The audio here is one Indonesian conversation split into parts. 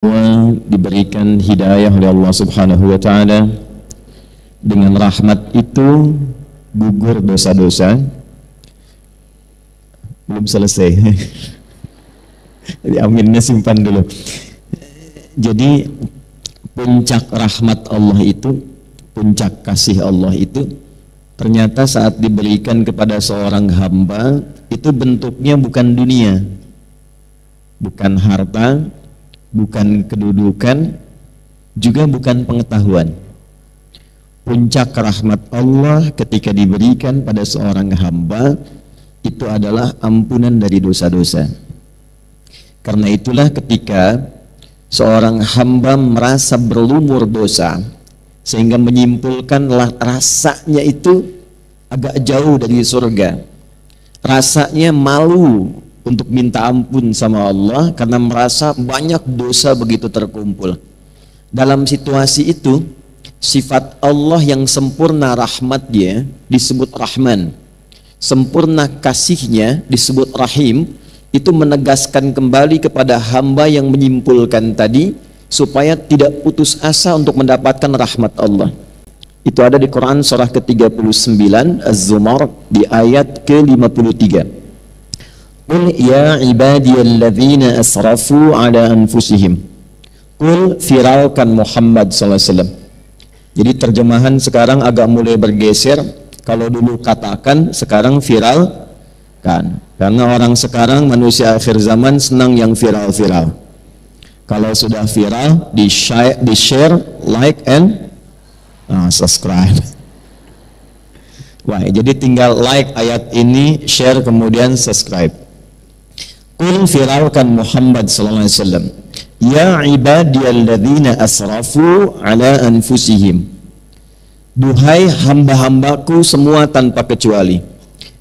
diberikan hidayah oleh Allah Subhanahu wa taala, dengan rahmat itu gugur dosa-dosa. Belum selesai. Jadi aminnya simpan dulu. Jadi puncak rahmat Allah itu, puncak kasih Allah itu ternyata saat diberikan kepada seorang hamba itu bentuknya bukan dunia, bukan harta, bukan kedudukan, juga bukan pengetahuan. Puncak rahmat Allah ketika diberikan pada seorang hamba itu adalah ampunan dari dosa-dosa. Karena itulah ketika seorang hamba merasa berlumur dosa sehingga menyimpulkan rasanya itu agak jauh dari surga, rasanya malu untuk minta ampun sama Allah karena merasa banyak dosa begitu terkumpul. Dalam situasi itu, sifat Allah yang sempurna rahmatnya disebut Rahman, sempurna kasihnya disebut Rahim. Itu menegaskan kembali kepada hamba yang menyimpulkan tadi supaya tidak putus asa untuk mendapatkan rahmat Allah. Itu ada di Quran surah ke-39 Az-Zumar di ayat ke-53. Qul ya ibadiyalladzina asrafu ala anfusihim. Qul, firalkan Muhammad SAW. Jadi terjemahan sekarang agak mulai bergeser. Kalau dulu katakan, sekarang viral kan. Karena orang sekarang manusia akhir zaman senang yang viral-viral. Kalau sudah viral, di share, like and subscribe. Wah, jadi tinggal like ayat ini, share kemudian subscribe. Qul, firalkan Muhammad sallallahu alaihi wasallam, ya ibadiyalladzina asrafu ala anfusihim. Duhai hamba-hambaku semua tanpa kecuali.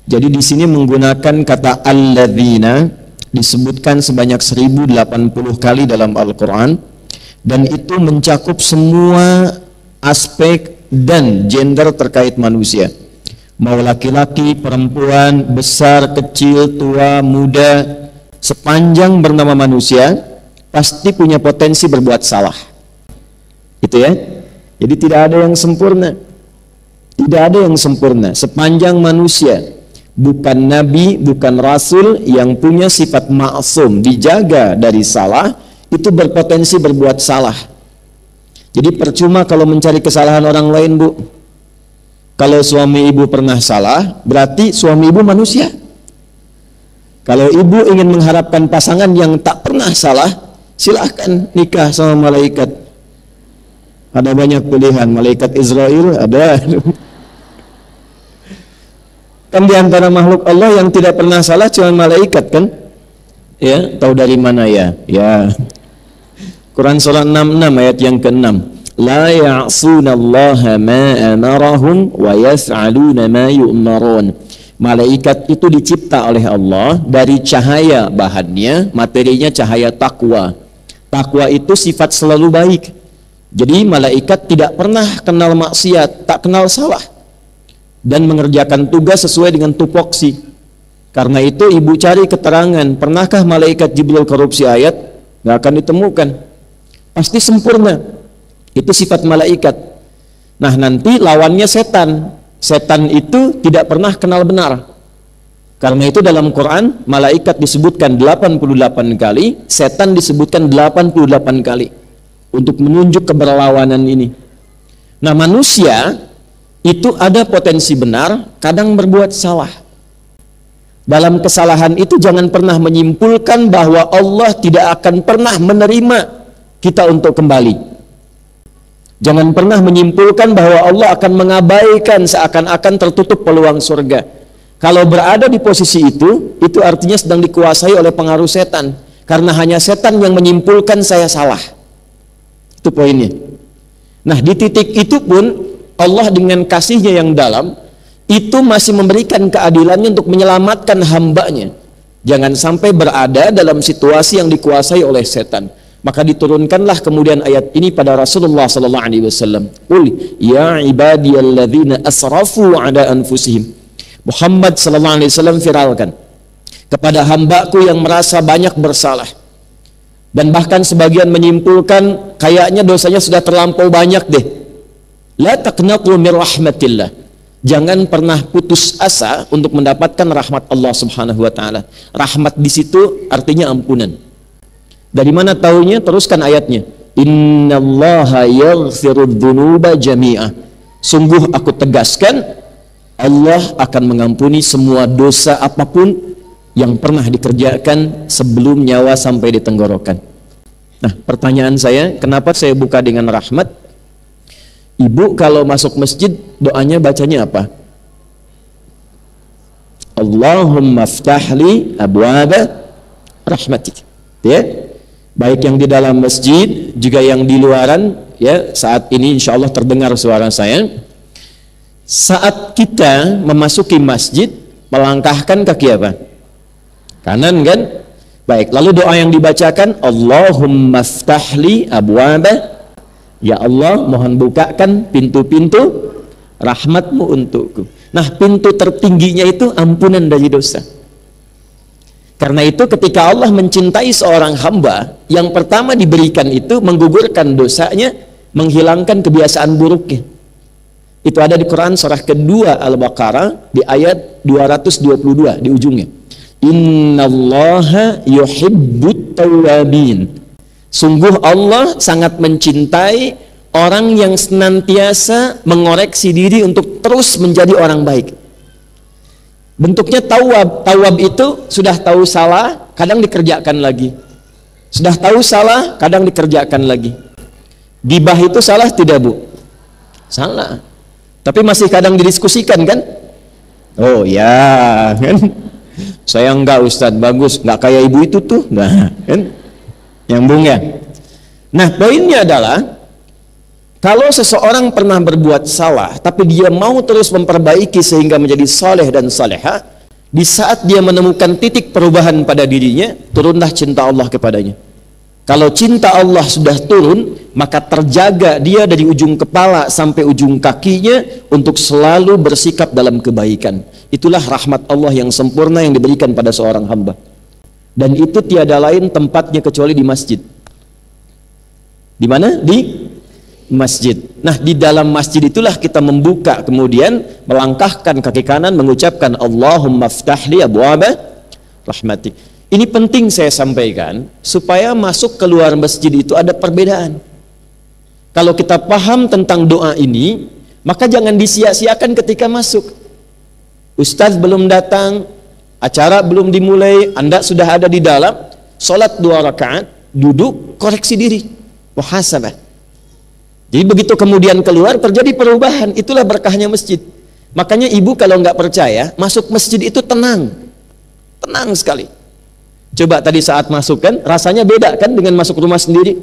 Jadi di sini menggunakan kata alladzina disebutkan sebanyak 1080 kali dalam Al-Qur'an, dan itu mencakup semua aspek dan gender terkait manusia. Mau laki-laki, perempuan, besar, kecil, tua, muda, sepanjang bernama manusia pasti punya potensi berbuat salah. Gitu ya. Jadi tidak ada yang sempurna. Tidak ada yang sempurna sepanjang manusia. Bukan nabi, bukan rasul yang punya sifat ma'sum, dijaga dari salah, itu berpotensi berbuat salah. Jadi percuma kalau mencari kesalahan orang lain, Bu. Kalau suami ibu pernah salah, berarti suami ibu manusia. Kalau ibu ingin mengharapkan pasangan yang tak pernah salah, silahkan nikah sama malaikat. Ada banyak pilihan, malaikat Israel ada. Kan di antara makhluk Allah yang tidak pernah salah cuma malaikat kan? Ya, tahu dari mana ya? Ya. Quran surah 66 ayat yang ke-6. La ya'sunallaha ma amarahum wa yaf'aluna ma yu'marun. Malaikat itu dicipta oleh Allah dari cahaya bahannya, materinya cahaya takwa. Takwa itu sifat selalu baik. Jadi malaikat tidak pernah kenal maksiat, tak kenal salah, dan mengerjakan tugas sesuai dengan tupoksi. Karena itu ibu cari keterangan, pernahkah malaikat Jibril korupsi ayat? Nggak akan ditemukan. Pasti sempurna. Itu sifat malaikat. Nah, nanti lawannya setan. Setan itu tidak pernah kenal benar. Karena itu dalam Quran malaikat disebutkan 88 kali, setan disebutkan 88 kali untuk menunjuk keberlawanan ini. Nah, manusia itu ada potensi benar, kadang berbuat salah. Dalam kesalahan itu jangan pernah menyimpulkan bahwa Allah tidak akan pernah menerima kita untuk kembali. Jangan pernah menyimpulkan bahwa Allah akan mengabaikan seakan-akan tertutup peluang surga. Kalau berada di posisi itu artinya sedang dikuasai oleh pengaruh setan. Karena hanya setan yang menyimpulkan saya salah. Itu poinnya. Nah, di titik itu pun Allah dengan kasihnya yang dalam itu masih memberikan keadilannya untuk menyelamatkan hambanya. Jangan sampai berada dalam situasi yang dikuasai oleh setan. Maka diturunkanlah kemudian ayat ini pada Rasulullah sallallahu alaihi wasallam. Qul ya ibadiyalladzina asrafu ala anfusihim. Muhammad sallallahu alaihi wasallam firalkan kepada hambaku yang merasa banyak bersalah. Dan bahkan sebagian menyimpulkan kayaknya dosanya sudah terlampau banyak deh. La taqnatu min rahmatillah. Jangan pernah putus asa untuk mendapatkan rahmat Allah Subhanahu wa taala. Rahmat di situ artinya ampunan. Dari mana taunya? Teruskan ayatnya. Innallaha yaghfirudz dzunuba jami'a. Sungguh aku tegaskan, Allah akan mengampuni semua dosa apapun yang pernah dikerjakan sebelum nyawa sampai di tenggorokan. Nah, pertanyaan saya, kenapa saya buka dengan rahmat? Ibu kalau masuk masjid doanya bacanya apa? Allahumma ftahli abwaba rahmatik. Ya, baik yang di dalam masjid juga yang di luaran. Ya, saat ini insya Allah terdengar suara saya. Saat kita memasuki masjid, melangkahkan kaki apa? Kanan kan? Baik, lalu doa yang dibacakan Allahumma ftahli abwaba. Ya Allah, mohon bukakan pintu-pintu rahmatmu untukku. Nah, pintu tertingginya itu ampunan dari dosa. Karena itu ketika Allah mencintai seorang hamba, yang pertama diberikan itu menggugurkan dosanya, menghilangkan kebiasaan buruknya. Itu ada di Quran surah kedua Al-Baqarah di ayat 222 di ujungnya. Innallaha yuhibbut tawwabin. Sungguh Allah sangat mencintai orang yang senantiasa mengoreksi diri untuk terus menjadi orang baik. Bentuknya tawab. Tawab itu sudah tahu salah, kadang dikerjakan lagi. Sudah tahu salah, kadang dikerjakan lagi. Gibah itu salah tidak, Bu? Salah. Tapi masih kadang didiskusikan kan? Oh ya, kan? Saya enggak, Ustadz, bagus, enggak kayak ibu itu tuh. Nah, kan? Nyambung ya. Nah, poinnya adalah kalau seseorang pernah berbuat salah tapi dia mau terus memperbaiki sehingga menjadi saleh dan saleha, di saat dia menemukan titik perubahan pada dirinya, turunlah cinta Allah kepadanya. Kalau cinta Allah sudah turun, maka terjaga dia dari ujung kepala sampai ujung kakinya untuk selalu bersikap dalam kebaikan. Itulah rahmat Allah yang sempurna yang diberikan pada seorang hamba. Dan itu tiada lain tempatnya kecuali di masjid. Di mana? Di masjid. Nah, di dalam masjid itulah kita membuka, kemudian melangkahkan kaki kanan, mengucapkan Allahumma ftahli abwaba rahmatik. Ini penting saya sampaikan, supaya masuk keluar masjid itu ada perbedaan. Kalau kita paham tentang doa ini, maka jangan disia-siakan ketika masuk. Ustadz belum datang, acara belum dimulai, Anda sudah ada di dalam, sholat 2 rakaat, duduk, koreksi diri, muhasabah. Jadi begitu kemudian keluar, terjadi perubahan. Itulah berkahnya masjid. Makanya ibu kalau nggak percaya, masuk masjid itu tenang. Tenang sekali. Coba tadi saat masuk kan, rasanya beda kan dengan masuk rumah sendiri.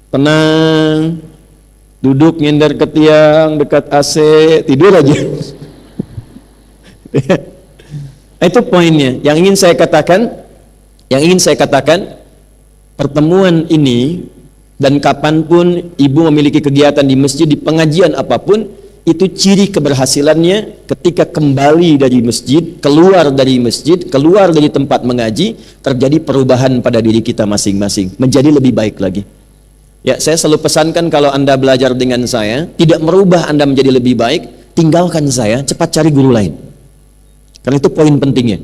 Tenang, duduk nyender ke tiang, dekat AC, tidur aja. Itu poinnya. Yang ingin saya katakan, pertemuan ini dan kapanpun ibu memiliki kegiatan di masjid, di pengajian apapun, itu ciri keberhasilannya ketika kembali dari masjid, keluar dari masjid, keluar dari tempat mengaji, terjadi perubahan pada diri kita masing-masing, menjadi lebih baik lagi. Ya, saya selalu pesankan kalau Anda belajar dengan saya, tidak merubah Anda menjadi lebih baik, tinggalkan saya, cepat cari guru lain. Karena itu poin pentingnya.